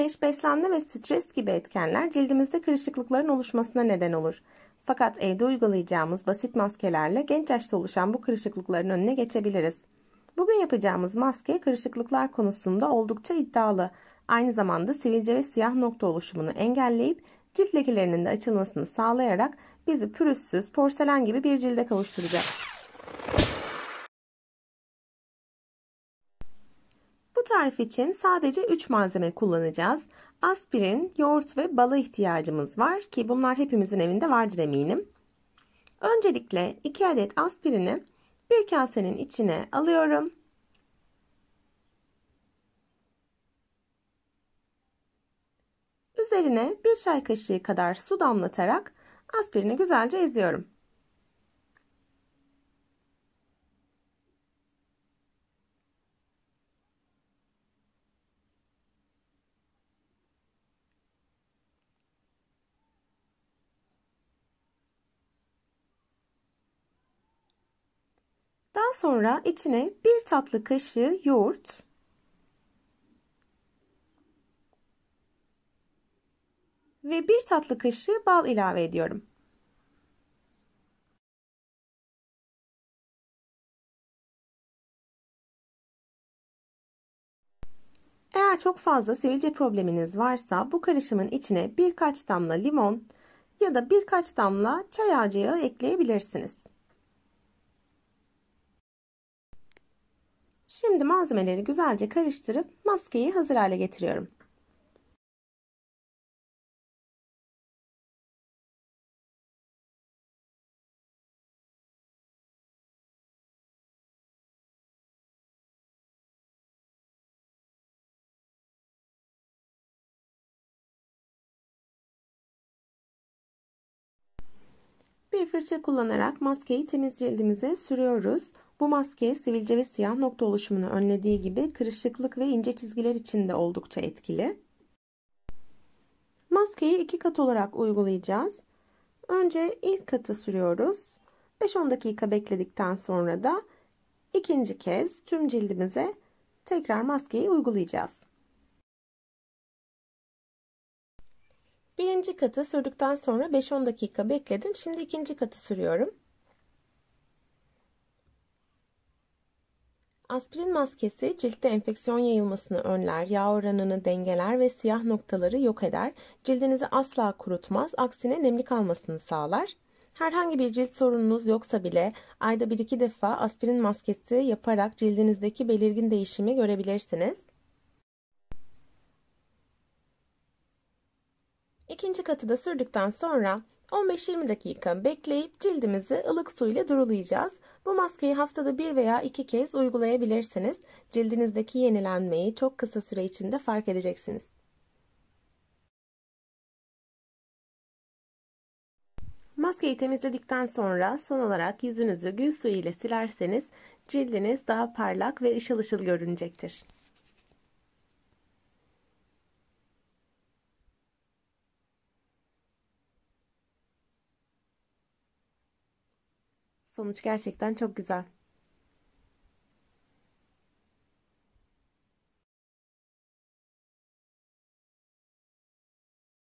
Güneş, beslenme ve stres gibi etkenler cildimizde kırışıklıkların oluşmasına neden olur. Fakat evde uygulayacağımız basit maskelerle genç yaşta oluşan bu kırışıklıkların önüne geçebiliriz. Bugün yapacağımız maske kırışıklıklar konusunda oldukça iddialı. Aynı zamanda sivilce ve siyah nokta oluşumunu engelleyip cilt lekelerinin de açılmasını sağlayarak bizi pürüzsüz, porselen gibi bir cilde kavuşturacak. Bu tarif için sadece 3 malzeme kullanacağız. Aspirin, yoğurt ve bala ihtiyacımız var ki bunlar hepimizin evinde vardır eminim. Öncelikle 2 adet aspirini bir kasenin içine alıyorum. Üzerine 1 çay kaşığı kadar su damlatarak aspirini güzelce eziyorum. Daha sonra içine 1 tatlı kaşığı yoğurt ve 1 tatlı kaşığı bal ilave ediyorum. Eğer çok fazla sivilce probleminiz varsa bu karışımın içine birkaç damla limon ya da birkaç damla çay ağacı yağı ekleyebilirsiniz. Şimdi malzemeleri güzelce karıştırıp maskeyi hazır hale getiriyorum. Bir fırça kullanarak maskeyi temiz cildimize sürüyoruz. Bu maske sivilce ve siyah nokta oluşumunu önlediği gibi kırışıklık ve ince çizgiler için de oldukça etkili. Maskeyi 2 kat olarak uygulayacağız. Önce ilk katı sürüyoruz. 5-10 dakika bekledikten sonra da ikinci kez tüm cildimize tekrar maskeyi uygulayacağız. Birinci katı sürdükten sonra 5-10 dakika bekledim. Şimdi ikinci katı sürüyorum. Aspirin maskesi ciltte enfeksiyon yayılmasını önler, yağ oranını dengeler ve siyah noktaları yok eder. Cildinizi asla kurutmaz, aksine nemli kalmasını sağlar. Herhangi bir cilt sorununuz yoksa bile ayda 1-2 defa aspirin maskesi yaparak cildinizdeki belirgin değişimi görebilirsiniz. İkinci katı da sürdükten sonra 15-20 dakika bekleyip cildimizi ılık su ile durulayacağız. Bu maskeyi haftada 1 veya 2 kez uygulayabilirsiniz. Cildinizdeki yenilenmeyi çok kısa süre içinde fark edeceksiniz. Maskeyi temizledikten sonra son olarak yüzünüzü gül suyu ile silerseniz cildiniz daha parlak ve ışıl ışıl görünecektir. Sonuç gerçekten çok güzel.